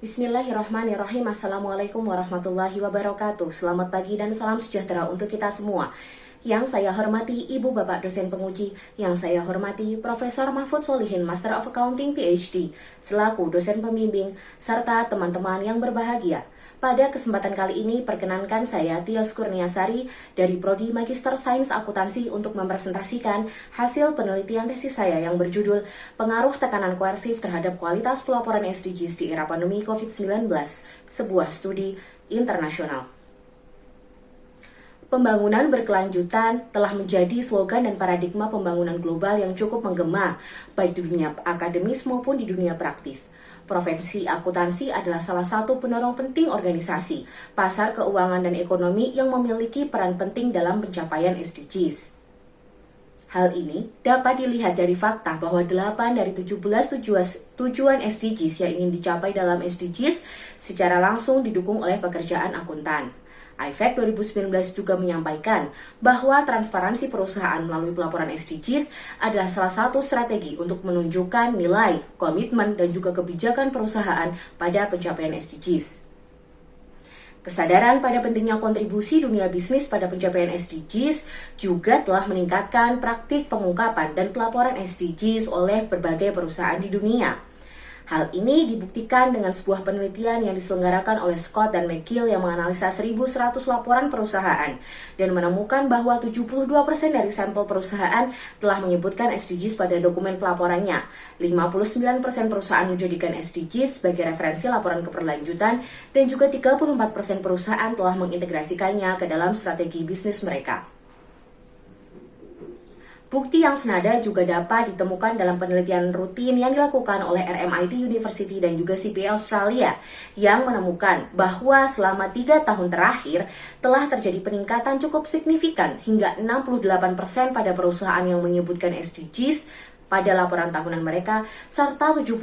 Bismillahirrahmanirrahim. Assalamualaikum warahmatullahi wabarakatuh. Selamat pagi dan salam sejahtera untuk kita semua. Yang saya hormati Ibu Bapak dosen penguji, yang saya hormati Profesor Mahfud Solihin, Master of Accounting PhD, selaku dosen pembimbing, serta teman-teman yang berbahagia. Pada kesempatan kali ini, perkenankan saya Tias Kurniasari dari Prodi Magister Sains Akuntansi untuk mempresentasikan hasil penelitian tesis saya yang berjudul Pengaruh Tekanan Koersif Terhadap Kualitas Pelaporan SDGs di Era Pandemi COVID-19, sebuah studi internasional. Pembangunan berkelanjutan telah menjadi slogan dan paradigma pembangunan global yang cukup menggema, baik di dunia akademis maupun di dunia praktis. Profesi akuntansi adalah salah satu penolong penting organisasi, pasar keuangan dan ekonomi yang memiliki peran penting dalam pencapaian SDGs. Hal ini dapat dilihat dari fakta bahwa 8 dari 17 tujuan SDGs yang ingin dicapai dalam SDGs secara langsung didukung oleh pekerjaan akuntan. IFAC 2019 juga menyampaikan bahwa transparansi perusahaan melalui pelaporan SDGs adalah salah satu strategi untuk menunjukkan nilai, komitmen, dan juga kebijakan perusahaan pada pencapaian SDGs. Kesadaran pada pentingnya kontribusi dunia bisnis pada pencapaian SDGs juga telah meningkatkan praktik pengungkapan dan pelaporan SDGs oleh berbagai perusahaan di dunia. Hal ini dibuktikan dengan sebuah penelitian yang diselenggarakan oleh Scott dan McGill yang menganalisa 1.100 laporan perusahaan dan menemukan bahwa 72% dari sampel perusahaan telah menyebutkan SDGs pada dokumen pelaporannya. 59% perusahaan menjadikan SDGs sebagai referensi laporan keberlanjutan dan juga 34% perusahaan telah mengintegrasikannya ke dalam strategi bisnis mereka. Bukti yang senada juga dapat ditemukan dalam penelitian rutin yang dilakukan oleh RMIT University dan juga CPA Australia yang menemukan bahwa selama 3 tahun terakhir telah terjadi peningkatan cukup signifikan hingga 68% pada perusahaan yang menyebutkan SDGs pada laporan tahunan mereka, serta 70%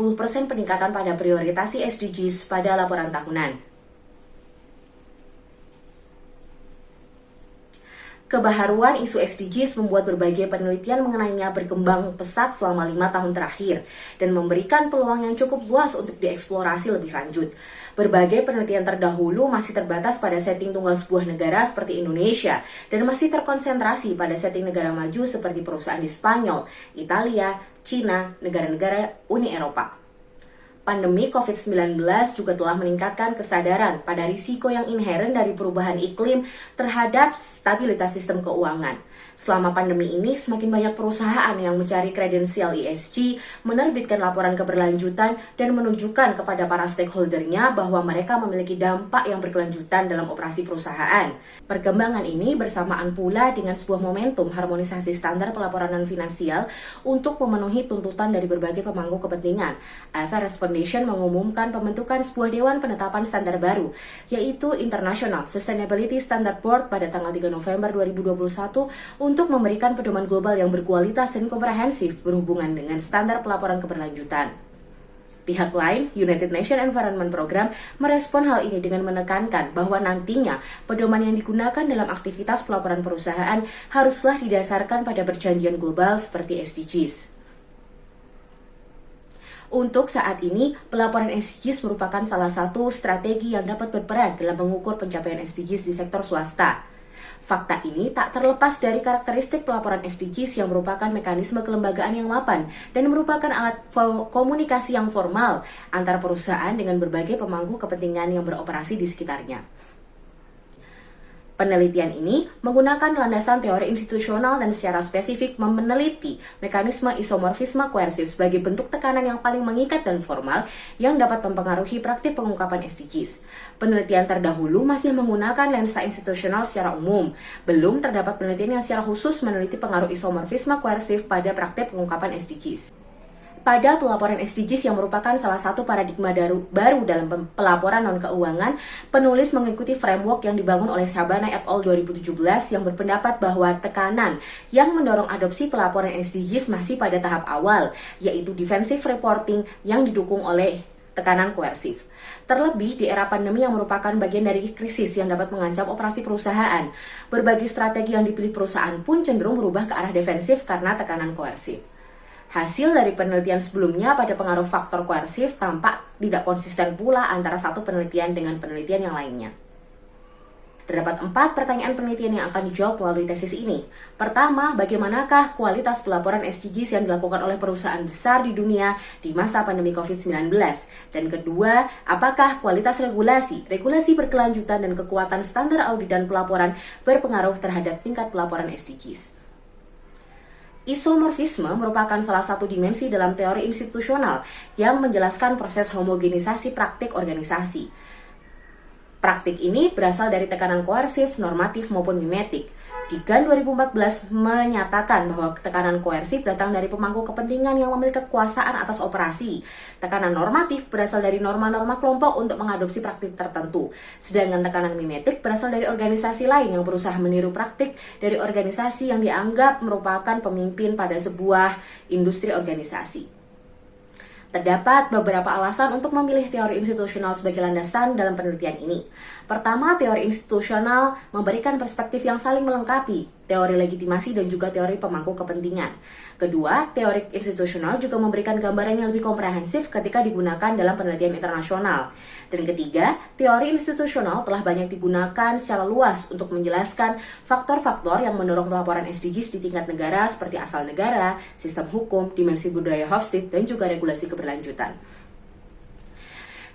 peningkatan pada prioritasi SDGs pada laporan tahunan. Kebaharuan isu SDGs membuat berbagai penelitian mengenainya berkembang pesat selama 5 tahun terakhir dan memberikan peluang yang cukup luas untuk dieksplorasi lebih lanjut. Berbagai penelitian terdahulu masih terbatas pada setting tunggal sebuah negara seperti Indonesia dan masih terkonsentrasi pada setting negara maju seperti perusahaan di Spanyol, Italia, Cina, negara-negara Uni Eropa. Pandemi COVID-19 juga telah meningkatkan kesadaran pada risiko yang inheren dari perubahan iklim terhadap stabilitas sistem keuangan. Selama pandemi ini, semakin banyak perusahaan yang mencari kredensial ESG, menerbitkan laporan keberlanjutan, dan menunjukkan kepada para stakeholdernya bahwa mereka memiliki dampak yang berkelanjutan dalam operasi perusahaan. Perkembangan ini bersamaan pula dengan sebuah momentum harmonisasi standar pelaporan non-finansial untuk memenuhi tuntutan dari berbagai pemangku kepentingan. IFRS Foundation mengumumkan pembentukan sebuah dewan penetapan standar baru, yaitu International Sustainability Standard Board pada tanggal 3 November 2021 untuk memberikan pedoman global yang berkualitas dan komprehensif berhubungan dengan standar pelaporan keberlanjutan. Pihak lain, United Nations Environment Program, merespon hal ini dengan menekankan bahwa nantinya pedoman yang digunakan dalam aktivitas pelaporan perusahaan haruslah didasarkan pada perjanjian global seperti SDGs. Untuk saat ini, pelaporan SDGs merupakan salah satu strategi yang dapat berperan dalam mengukur pencapaian SDGs di sektor swasta. Fakta ini tak terlepas dari karakteristik pelaporan SDGs yang merupakan mekanisme kelembagaan yang mapan dan merupakan alat komunikasi yang formal antar perusahaan dengan berbagai pemangku kepentingan yang beroperasi di sekitarnya. Penelitian ini menggunakan landasan teori institusional dan secara spesifik meneliti mekanisme isomorfisme koersif sebagai bentuk tekanan yang paling mengikat dan formal yang dapat mempengaruhi praktik pengungkapan SDGs. Penelitian terdahulu masih menggunakan lensa institusional secara umum. Belum terdapat penelitian yang secara khusus meneliti pengaruh isomorfisme koersif pada praktik pengungkapan SDGs. Pada pelaporan SDGs yang merupakan salah satu paradigma baru dalam pelaporan non-keuangan, penulis mengikuti framework yang dibangun oleh Sabana et al. 2017 yang berpendapat bahwa tekanan yang mendorong adopsi pelaporan SDGs masih pada tahap awal, yaitu defensive reporting yang didukung oleh tekanan koersif. Terlebih di era pandemi yang merupakan bagian dari krisis yang dapat mengancam operasi perusahaan, berbagai strategi yang dipilih perusahaan pun cenderung berubah ke arah defensif karena tekanan koersif. Hasil dari penelitian sebelumnya pada pengaruh faktor koersif tampak tidak konsisten pula antara satu penelitian dengan penelitian yang lainnya. Terdapat 4 pertanyaan penelitian yang akan dijawab melalui tesis ini. Pertama, bagaimanakah kualitas pelaporan SDGs yang dilakukan oleh perusahaan besar di dunia di masa pandemi COVID-19? Dan kedua, apakah kualitas regulasi berkelanjutan dan kekuatan standar audit dan pelaporan berpengaruh terhadap tingkat pelaporan SDGs? Isomorfisme merupakan salah satu dimensi dalam teori institusional yang menjelaskan proses homogenisasi praktik organisasi. Praktik ini berasal dari tekanan koersif, normatif, maupun mimetik. Di GAN 2014 menyatakan bahwa tekanan koersif datang dari pemangku kepentingan yang memiliki kekuasaan atas operasi. Tekanan normatif berasal dari norma-norma kelompok untuk mengadopsi praktik tertentu. Sedangkan tekanan mimetik berasal dari organisasi lain yang berusaha meniru praktik dari organisasi yang dianggap merupakan pemimpin pada sebuah industri organisasi. Terdapat beberapa alasan untuk memilih teori institusional sebagai landasan dalam penelitian ini. Pertama, teori institusional memberikan perspektif yang saling melengkapi, teori legitimasi dan juga teori pemangku kepentingan. Kedua, teori institusional juga memberikan gambaran yang lebih komprehensif ketika digunakan dalam penelitian internasional. Dan ketiga, teori institusional telah banyak digunakan secara luas untuk menjelaskan faktor-faktor yang mendorong pelaporan SDGs di tingkat negara seperti asal negara, sistem hukum, dimensi budaya Hofstede, dan juga regulasi keberlanjutan.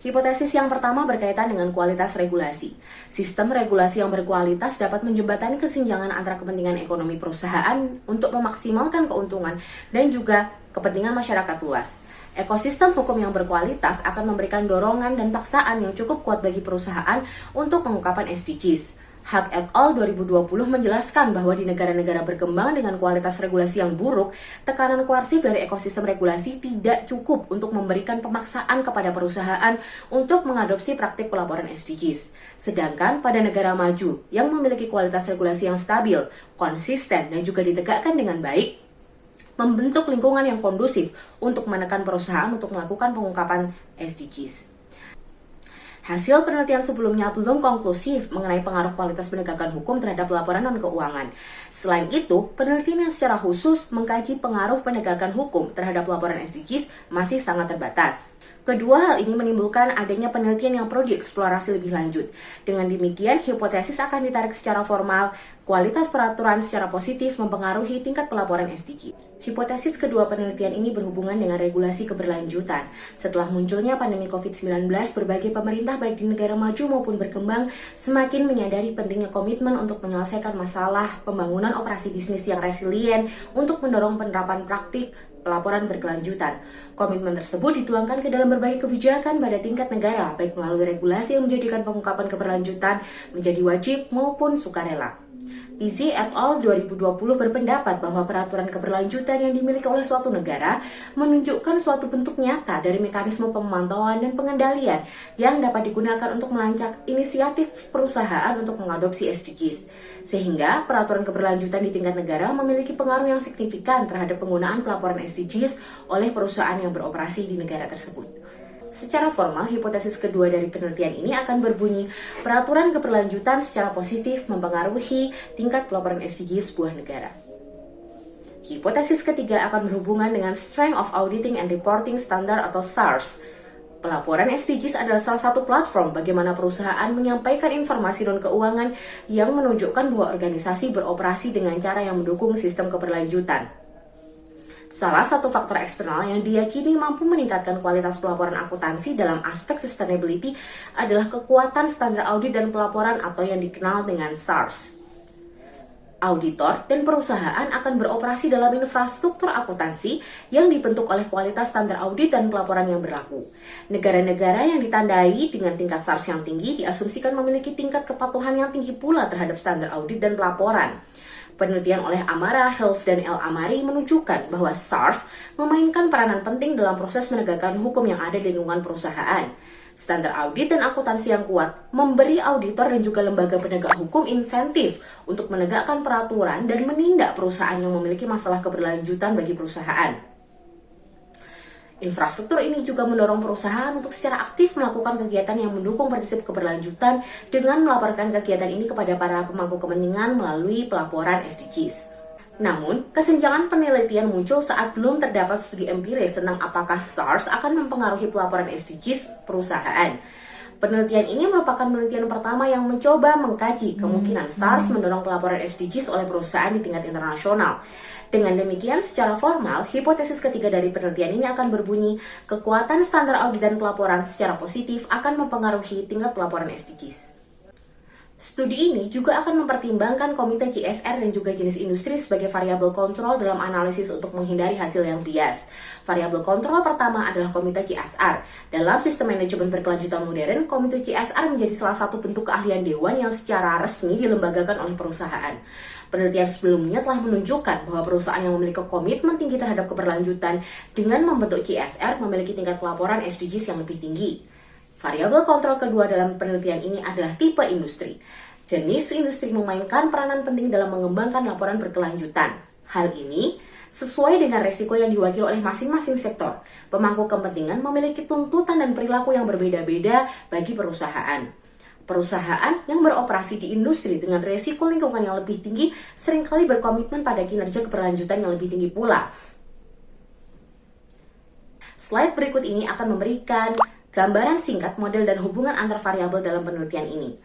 Hipotesis yang pertama berkaitan dengan kualitas regulasi. Sistem regulasi yang berkualitas dapat menjembatani kesenjangan antara kepentingan ekonomi perusahaan untuk memaksimalkan keuntungan dan juga kepentingan masyarakat luas. Ekosistem hukum yang berkualitas akan memberikan dorongan dan paksaan yang cukup kuat bagi perusahaan untuk pengungkapan SDGs. Hug et al. 2020 menjelaskan bahwa di negara-negara berkembang dengan kualitas regulasi yang buruk, tekanan koersif dari ekosistem regulasi tidak cukup untuk memberikan pemaksaan kepada perusahaan untuk mengadopsi praktik pelaporan SDGs. Sedangkan pada negara maju yang memiliki kualitas regulasi yang stabil, konsisten, dan juga ditegakkan dengan baik, membentuk lingkungan yang kondusif untuk menekan perusahaan untuk melakukan pengungkapan SDGs. Hasil penelitian sebelumnya belum konklusif mengenai pengaruh kualitas penegakan hukum terhadap laporan non-keuangan. Selain itu, penelitian yang secara khusus mengkaji pengaruh penegakan hukum terhadap laporan SDGs masih sangat terbatas. Kedua hal ini menimbulkan adanya penelitian yang perlu dieksplorasi lebih lanjut. Dengan demikian, hipotesis akan ditarik secara formal, kualitas peraturan secara positif mempengaruhi tingkat pelaporan SDG. Hipotesis kedua penelitian ini berhubungan dengan regulasi keberlanjutan. Setelah munculnya pandemi COVID-19, berbagai pemerintah baik di negara maju maupun berkembang semakin menyadari pentingnya komitmen untuk menyelesaikan masalah pembangunan operasi bisnis yang resilient untuk mendorong penerapan praktik pelaporan berkelanjutan. Komitmen tersebut dituangkan ke dalam berbagai kebijakan pada tingkat negara, baik melalui regulasi yang menjadikan pengungkapan keberlanjutan menjadi wajib maupun sukarela. Pizzi et al. 2020 berpendapat bahwa peraturan keberlanjutan yang dimiliki oleh suatu negara menunjukkan suatu bentuk nyata dari mekanisme pemantauan dan pengendalian yang dapat digunakan untuk melacak inisiatif perusahaan untuk mengadopsi SDGs. Sehingga peraturan keberlanjutan di tingkat negara memiliki pengaruh yang signifikan terhadap penggunaan pelaporan SDGs oleh perusahaan yang beroperasi di negara tersebut. Secara formal, hipotesis kedua dari penelitian ini akan berbunyi peraturan keberlanjutan secara positif mempengaruhi tingkat pelaporan SDG sebuah negara. Hipotesis ketiga akan berhubungan dengan Strength of Auditing and Reporting Standard atau SARS. Pelaporan SDGs adalah salah satu platform bagaimana perusahaan menyampaikan informasi non keuangan yang menunjukkan bahwa organisasi beroperasi dengan cara yang mendukung sistem keberlanjutan. Salah satu faktor eksternal yang diyakini mampu meningkatkan kualitas pelaporan akuntansi dalam aspek sustainability adalah kekuatan standar audit dan pelaporan atau yang dikenal dengan SARS. Auditor dan perusahaan akan beroperasi dalam infrastruktur akuntansi yang dibentuk oleh kualitas standar audit dan pelaporan yang berlaku. Negara-negara yang ditandai dengan tingkat SARS yang tinggi diasumsikan memiliki tingkat kepatuhan yang tinggi pula terhadap standar audit dan pelaporan. Penelitian oleh Amara, Health, dan El Amari menunjukkan bahwa SARS memainkan peranan penting dalam proses menegakkan hukum yang ada di lingkungan perusahaan. Standar audit dan akuntansi yang kuat memberi auditor dan juga lembaga penegak hukum insentif untuk menegakkan peraturan dan menindak perusahaan yang memiliki masalah keberlanjutan bagi perusahaan. Infrastruktur ini juga mendorong perusahaan untuk secara aktif melakukan kegiatan yang mendukung prinsip keberlanjutan dengan melaporkan kegiatan ini kepada para pemangku kepentingan melalui pelaporan SDGs. Namun, kesenjangan penelitian muncul saat belum terdapat studi empiris tentang apakah SARS akan mempengaruhi pelaporan SDGs perusahaan. Penelitian ini merupakan penelitian pertama yang mencoba mengkaji kemungkinan SARS mendorong pelaporan SDGs oleh perusahaan di tingkat internasional. Dengan demikian, secara formal, hipotesis ketiga dari penelitian ini akan berbunyi, kekuatan standar audit dan pelaporan secara positif akan mempengaruhi tingkat pelaporan SDGs. Studi ini juga akan mempertimbangkan komite CSR dan juga jenis industri sebagai variabel kontrol dalam analisis untuk menghindari hasil yang bias. Variabel kontrol pertama adalah komite CSR. Dalam sistem manajemen berkelanjutan modern, komite CSR menjadi salah satu bentuk keahlian dewan yang secara resmi dilembagakan oleh perusahaan. Penelitian sebelumnya telah menunjukkan bahwa perusahaan yang memiliki komitmen tinggi terhadap keberlanjutan dengan membentuk CSR memiliki tingkat pelaporan SDGs yang lebih tinggi. Variabel kontrol kedua dalam penelitian ini adalah tipe industri. Jenis industri memainkan peranan penting dalam mengembangkan laporan berkelanjutan. Hal ini sesuai dengan resiko yang diwakili oleh masing-masing sektor. Pemangku kepentingan memiliki tuntutan dan perilaku yang berbeda-beda bagi perusahaan. Perusahaan yang beroperasi di industri dengan resiko lingkungan yang lebih tinggi seringkali berkomitmen pada kinerja keberlanjutan yang lebih tinggi pula. Slide berikut ini akan memberikan gambaran singkat model dan hubungan antar variabel dalam penelitian ini.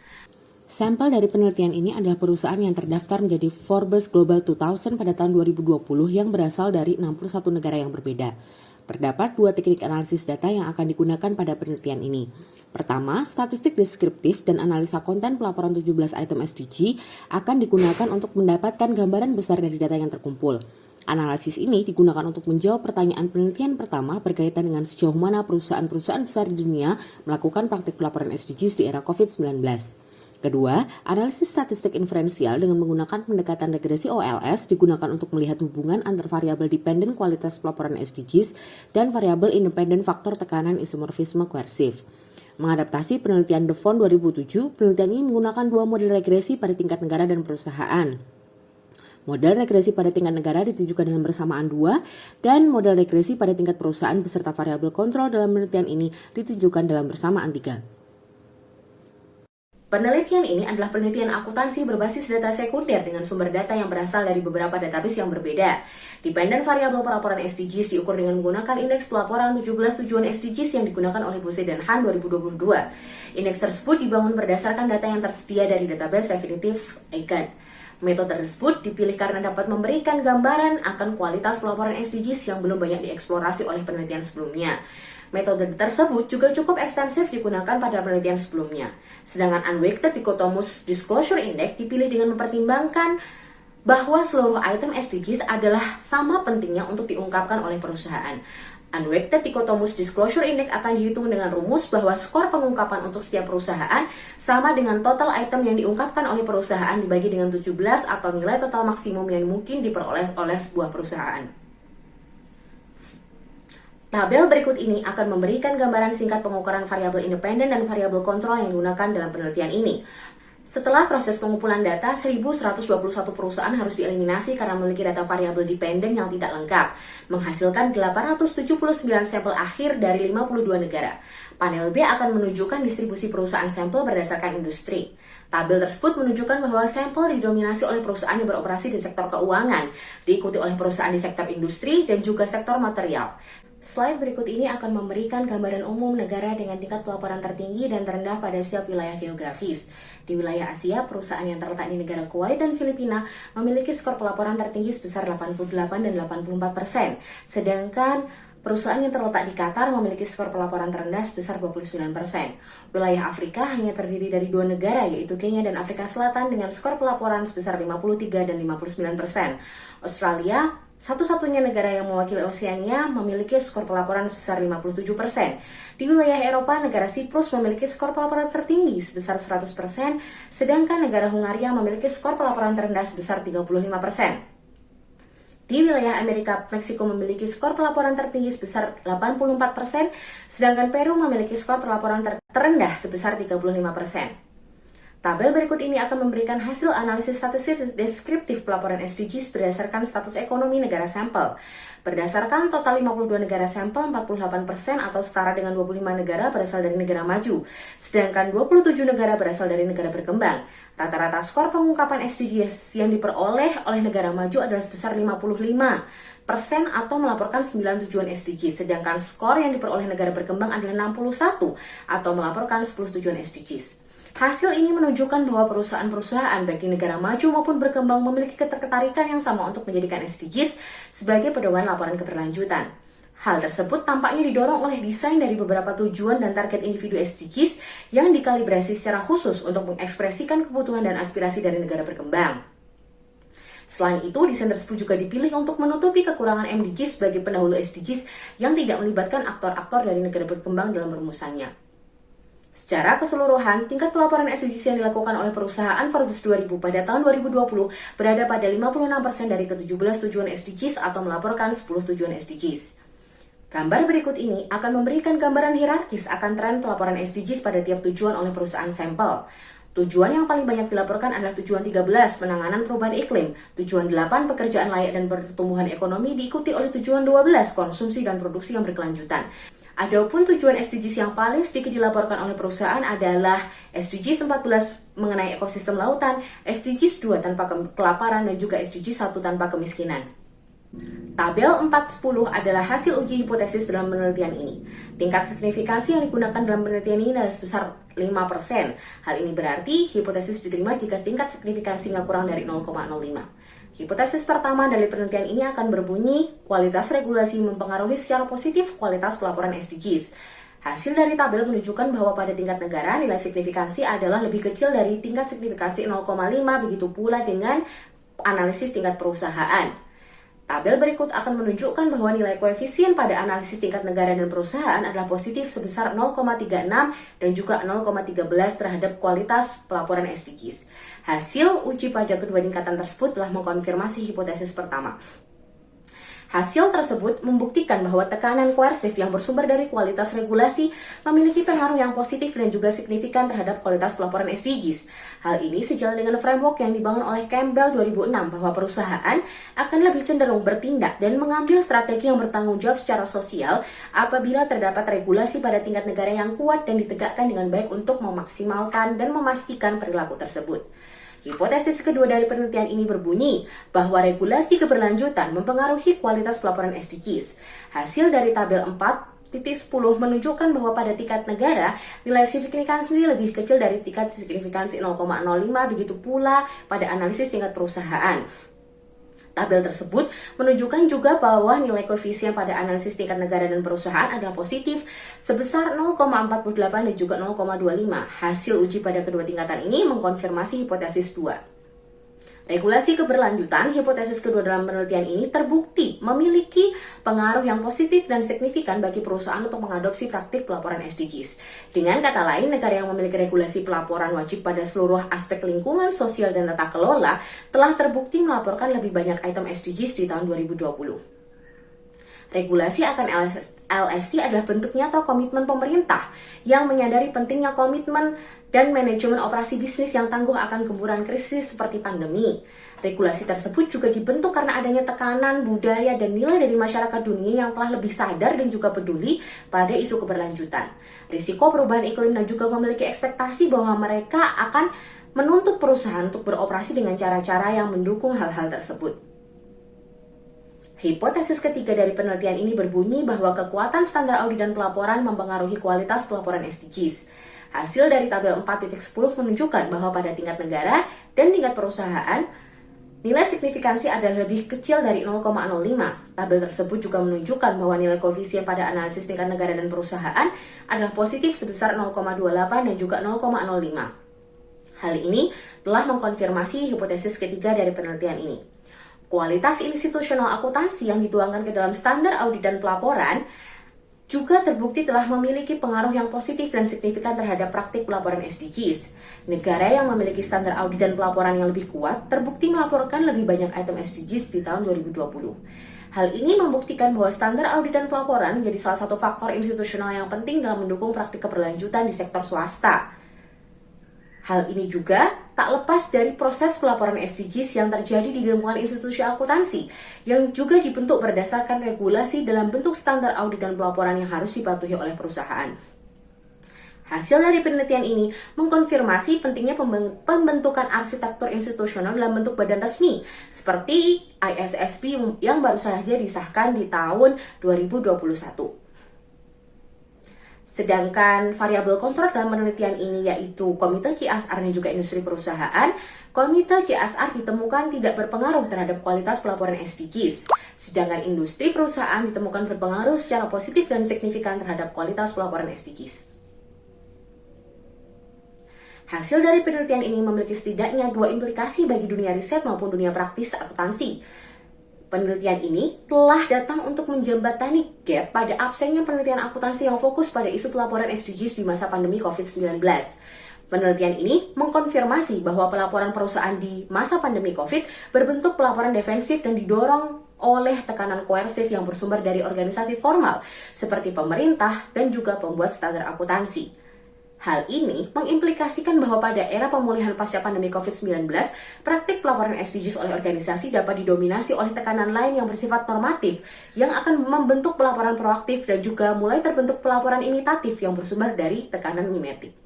Sampel dari penelitian ini adalah perusahaan yang terdaftar menjadi Forbes Global 2000 pada tahun 2020 yang berasal dari 61 negara yang berbeda. Terdapat dua teknik analisis data yang akan digunakan pada penelitian ini. Pertama, statistik deskriptif dan analisa konten pelaporan 17 item SDG akan digunakan untuk mendapatkan gambaran besar dari data yang terkumpul. Analisis ini digunakan untuk menjawab pertanyaan penelitian pertama berkaitan dengan sejauh mana perusahaan-perusahaan besar di dunia melakukan praktik pelaporan SDGs di era COVID-19. Kedua, analisis statistik inferensial dengan menggunakan pendekatan regresi OLS digunakan untuk melihat hubungan antar variabel dependen kualitas pelaporan SDGs dan variabel independen faktor tekanan isomorfisme koersif. Mengadaptasi penelitian Devon 2007, penelitian ini menggunakan dua model regresi pada tingkat negara dan perusahaan. Model regresi pada tingkat negara ditujukan dalam bersamaan 2, dan model regresi pada tingkat perusahaan beserta variabel kontrol dalam penelitian ini ditujukan dalam bersamaan 3. Penelitian ini adalah penelitian akuntansi berbasis data sekunder dengan sumber data yang berasal dari beberapa database yang berbeda. Dependen variabel pelaporan SDGs diukur dengan menggunakan indeks pelaporan 17 tujuan SDGs yang digunakan oleh Bose dan Han 2022. Indeks tersebut dibangun berdasarkan data yang tersedia dari database Refinitiv Icon. Metode tersebut dipilih karena dapat memberikan gambaran akan kualitas pelaporan SDGs yang belum banyak dieksplorasi oleh penelitian sebelumnya. Metode tersebut juga cukup ekstensif digunakan pada penelitian sebelumnya. Sedangkan Unweighted Dichotomous Disclosure Index dipilih dengan mempertimbangkan bahwa seluruh item SDGs adalah sama pentingnya untuk diungkapkan oleh perusahaan. Unweighted Dichotomous Disclosure Index akan dihitung dengan rumus bahwa skor pengungkapan untuk setiap perusahaan sama dengan total item yang diungkapkan oleh perusahaan dibagi dengan 17 atau nilai total maksimum yang mungkin diperoleh oleh sebuah perusahaan. Tabel berikut ini akan memberikan gambaran singkat pengukuran variabel independen dan variabel kontrol yang digunakan dalam penelitian ini. Setelah proses pengumpulan data, 1.121 perusahaan harus dieliminasi karena memiliki data variabel dependen yang tidak lengkap, menghasilkan 879 sampel akhir dari 52 negara. Panel B akan menunjukkan distribusi perusahaan sampel berdasarkan industri. Tabel tersebut menunjukkan bahwa sampel didominasi oleh perusahaan yang beroperasi di sektor keuangan, diikuti oleh perusahaan di sektor industri dan juga sektor material. Slide berikut ini akan memberikan gambaran umum negara dengan tingkat pelaporan tertinggi dan terendah pada setiap wilayah geografis. Di wilayah Asia, perusahaan yang terletak di negara Kuwait dan Filipina memiliki skor pelaporan tertinggi sebesar 88 dan 84%, sedangkan perusahaan yang terletak di Qatar memiliki skor pelaporan terendah sebesar 29%. Wilayah Afrika hanya terdiri dari dua negara, yaitu Kenya dan Afrika Selatan dengan skor pelaporan sebesar 53 dan 59%. Australia, satu-satunya negara yang mewakili Oseania, memiliki skor pelaporan sebesar 57%. Di wilayah Eropa, negara Siprus memiliki skor pelaporan tertinggi sebesar 100%, sedangkan negara Hungaria memiliki skor pelaporan terendah sebesar 35%. Di wilayah Amerika, Meksiko memiliki skor pelaporan tertinggi sebesar 84%, sedangkan Peru memiliki skor pelaporan terendah sebesar 35%. Tabel berikut ini akan memberikan hasil analisis statistik deskriptif pelaporan SDGs berdasarkan status ekonomi negara sampel. Berdasarkan total 52 negara sampel, 48% atau setara dengan 25 negara berasal dari negara maju, sedangkan 27 negara berasal dari negara berkembang. Rata-rata skor pengungkapan SDGs yang diperoleh oleh negara maju adalah sebesar 55% atau melaporkan 9 tujuan SDGs, sedangkan skor yang diperoleh negara berkembang adalah 61 atau melaporkan 10 tujuan SDGs. Hasil ini menunjukkan bahwa perusahaan-perusahaan baik di negara maju maupun berkembang memiliki ketertarikan yang sama untuk menjadikan SDGs sebagai pedoman laporan keberlanjutan. Hal tersebut tampaknya didorong oleh desain dari beberapa tujuan dan target individu SDGs yang dikalibrasi secara khusus untuk mengekspresikan kebutuhan dan aspirasi dari negara berkembang. Selain itu, desain tersebut juga dipilih untuk menutupi kekurangan MDGs sebagai pendahulu SDGs yang tidak melibatkan aktor-aktor dari negara berkembang dalam rumusannya. Secara keseluruhan, tingkat pelaporan SDGs yang dilakukan oleh perusahaan Forbes 2000 pada tahun 2020 berada pada 56% dari ke-17 tujuan SDGs atau melaporkan 10 tujuan SDGs. Gambar berikut ini akan memberikan gambaran hierarkis akan tren pelaporan SDGs pada tiap tujuan oleh perusahaan sampel. Tujuan yang paling banyak dilaporkan adalah tujuan 13, penanganan perubahan iklim, tujuan 8, pekerjaan layak dan pertumbuhan ekonomi, diikuti oleh tujuan 12, konsumsi dan produksi yang berkelanjutan. Adapun tujuan SDGs yang paling sedikit dilaporkan oleh perusahaan adalah SDGs 14 mengenai ekosistem lautan, SDGs 2 tanpa kelaparan, dan juga SDGs 1 tanpa kemiskinan. Tabel 410 adalah hasil uji hipotesis dalam penelitian ini. Tingkat signifikansi yang digunakan dalam penelitian ini adalah sebesar 5%. Hal ini berarti hipotesis diterima jika tingkat signifikansinya kurang dari 0,05. Hipotesis pertama dari penelitian ini akan berbunyi, kualitas regulasi mempengaruhi secara positif kualitas pelaporan SDGs. Hasil dari tabel menunjukkan bahwa pada tingkat negara, nilai signifikansi adalah lebih kecil dari tingkat signifikansi 0,5, begitu pula dengan analisis tingkat perusahaan. Tabel berikut akan menunjukkan bahwa nilai koefisien pada analisis tingkat negara dan perusahaan adalah positif sebesar 0,36 dan juga 0,13 terhadap kualitas pelaporan SDGs. Hasil uji pada kedua tingkatan tersebut telah mengkonfirmasi hipotesis pertama. Hasil tersebut membuktikan bahwa tekanan koersif yang bersumber dari kualitas regulasi memiliki pengaruh yang positif dan juga signifikan terhadap kualitas pelaporan SDGs. Hal ini sejalan dengan framework yang dibangun oleh Campbell 2006 bahwa perusahaan akan lebih cenderung bertindak dan mengambil strategi yang bertanggung jawab secara sosial apabila terdapat regulasi pada tingkat negara yang kuat dan ditegakkan dengan baik untuk memaksimalkan dan memastikan perilaku tersebut. Hipotesis kedua dari penelitian ini berbunyi bahwa regulasi keberlanjutan mempengaruhi kualitas pelaporan SDGs. Hasil dari tabel 4.10 menunjukkan bahwa pada tingkat negara, nilai signifikansi lebih kecil dari tingkat signifikansi 0,05, begitu pula pada analisis tingkat perusahaan. Tabel tersebut menunjukkan juga bahwa nilai koefisien pada analisis tingkat negara dan perusahaan adalah positif sebesar 0,48 dan juga 0,25. Hasil uji pada kedua tingkatan ini mengkonfirmasi hipotesis 2. Regulasi keberlanjutan, hipotesis kedua dalam penelitian ini terbukti memiliki pengaruh yang positif dan signifikan bagi perusahaan untuk mengadopsi praktik pelaporan SDGs. Dengan kata lain, negara yang memiliki regulasi pelaporan wajib pada seluruh aspek lingkungan, sosial, dan tata kelola telah terbukti melaporkan lebih banyak item SDGs di tahun 2020. Regulasi akan LST adalah bentuk nyata komitmen pemerintah yang menyadari pentingnya komitmen dan manajemen operasi bisnis yang tangguh akan gempuran krisis seperti pandemi. Regulasi tersebut juga dibentuk karena adanya tekanan budaya dan nilai dari masyarakat dunia yang telah lebih sadar dan juga peduli pada isu keberlanjutan, risiko perubahan iklim, dan juga memiliki ekspektasi bahwa mereka akan menuntut perusahaan untuk beroperasi dengan cara-cara yang mendukung hal-hal tersebut. Hipotesis ketiga dari penelitian ini berbunyi bahwa kekuatan standar audit dan pelaporan mempengaruhi kualitas pelaporan SDGs. Hasil dari tabel 4.10 menunjukkan bahwa pada tingkat negara dan tingkat perusahaan, nilai signifikansi adalah lebih kecil dari 0,05. Tabel tersebut juga menunjukkan bahwa nilai koefisien pada analisis tingkat negara dan perusahaan adalah positif sebesar 0,28 dan juga 0,05. Hal ini telah mengkonfirmasi hipotesis ketiga dari penelitian ini. Kualitas institusional akuntansi yang dituangkan ke dalam standar audit dan pelaporan juga terbukti telah memiliki pengaruh yang positif dan signifikan terhadap praktik pelaporan SDGs. Negara yang memiliki standar audit dan pelaporan yang lebih kuat terbukti melaporkan lebih banyak item SDGs di tahun 2020. Hal ini membuktikan bahwa standar audit dan pelaporan menjadi salah satu faktor institusional yang penting dalam mendukung praktik keberlanjutan di sektor swasta. Hal ini juga tak lepas dari proses pelaporan SDGs yang terjadi di lingkungan institusi akuntansi yang juga dibentuk berdasarkan regulasi dalam bentuk standar audit dan pelaporan yang harus dipatuhi oleh perusahaan. Hasil dari penelitian ini mengkonfirmasi pentingnya pembentukan arsitektur institusional dalam bentuk badan resmi seperti ISSP yang baru saja disahkan di tahun 2021. Sedangkan variabel kontrol dalam penelitian ini yaitu Komite CSR dan juga industri perusahaan. Komite CSR ditemukan tidak berpengaruh terhadap kualitas pelaporan SDGs. Sedangkan industri perusahaan ditemukan berpengaruh secara positif dan signifikan terhadap kualitas pelaporan SDGs. Hasil dari penelitian ini memiliki setidaknya 2 implikasi bagi dunia riset maupun dunia praktis akuntansi. Penelitian ini telah datang untuk menjembatani gap pada absennya penelitian akuntansi yang fokus pada isu pelaporan SDGs di masa pandemi COVID-19. Penelitian ini mengkonfirmasi bahwa pelaporan perusahaan di masa pandemi COVID berbentuk pelaporan defensif dan didorong oleh tekanan koersif yang bersumber dari organisasi formal seperti pemerintah dan juga pembuat standar akuntansi. Hal ini mengimplikasikan bahwa pada era pemulihan pasca pandemi COVID-19, praktik pelaporan SDGs oleh organisasi dapat didominasi oleh tekanan lain yang bersifat normatif, yang akan membentuk pelaporan proaktif dan juga mulai terbentuk pelaporan imitatif yang bersumber dari tekanan mimetik.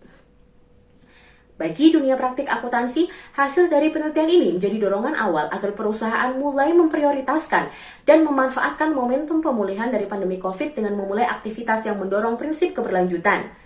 Bagi dunia praktik akuntansi, hasil dari penelitian ini menjadi dorongan awal agar perusahaan mulai memprioritaskan dan memanfaatkan momentum pemulihan dari pandemi COVID dengan memulai aktivitas yang mendorong prinsip keberlanjutan.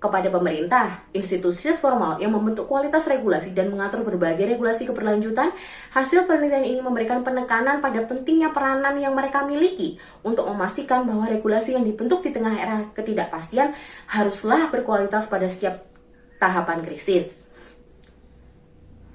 Kepada pemerintah, institusi formal yang membentuk kualitas regulasi dan mengatur berbagai regulasi keberlanjutan, hasil penelitian ini memberikan penekanan pada pentingnya peranan yang mereka miliki untuk memastikan bahwa regulasi yang dibentuk di tengah era ketidakpastian haruslah berkualitas pada setiap tahapan krisis.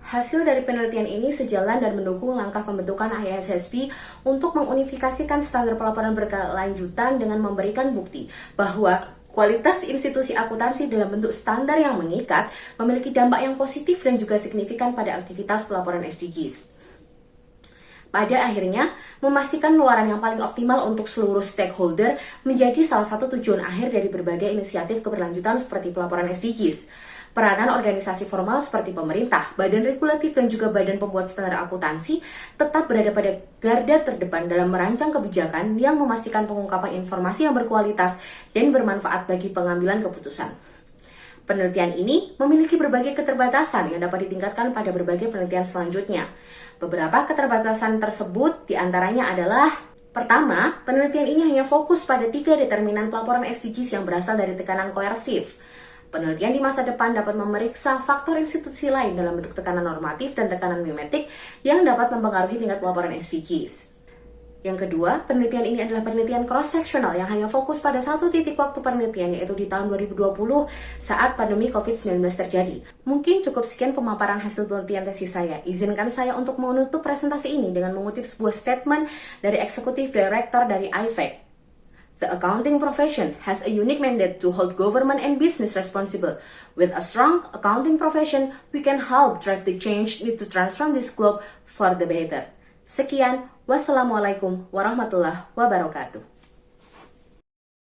Hasil dari penelitian ini sejalan dan mendukung langkah pembentukan ISSP untuk mengunifikasikan standar pelaporan berkelanjutan dengan memberikan bukti bahwa kualitas institusi akuntansi dalam bentuk standar yang mengikat memiliki dampak yang positif dan juga signifikan pada aktivitas pelaporan SDGs. Pada akhirnya, memastikan pengeluaran yang paling optimal untuk seluruh stakeholder menjadi salah satu tujuan akhir dari berbagai inisiatif keberlanjutan seperti pelaporan SDGs. Peranan organisasi formal seperti pemerintah, badan regulatif, dan juga badan pembuat standar akuntansi tetap berada pada garda terdepan dalam merancang kebijakan yang memastikan pengungkapan informasi yang berkualitas dan bermanfaat bagi pengambilan keputusan. Penelitian ini memiliki berbagai keterbatasan yang dapat ditingkatkan pada berbagai penelitian selanjutnya. Beberapa keterbatasan tersebut diantaranya adalah: pertama, penelitian ini hanya fokus pada 3 determinan pelaporan SDGs yang berasal dari tekanan koersif. Penelitian di masa depan dapat memeriksa faktor institusi lain dalam bentuk tekanan normatif dan tekanan mimetik yang dapat mempengaruhi tingkat pelaporan SDGs. Yang kedua, penelitian ini adalah penelitian cross-sectional yang hanya fokus pada satu titik waktu penelitian, yaitu di tahun 2020 saat pandemi COVID-19 terjadi. Mungkin cukup sekian pemaparan hasil penelitian tesis saya. Izinkan saya untuk menutup presentasi ini dengan mengutip sebuah statement dari Executive Director dari IFAC. The accounting profession has a unique mandate to hold government and business responsible. With a strong accounting profession, we can help drive the change need to transform this globe for the better. Sekian, wassalamualaikum warahmatullahi wabarakatuh.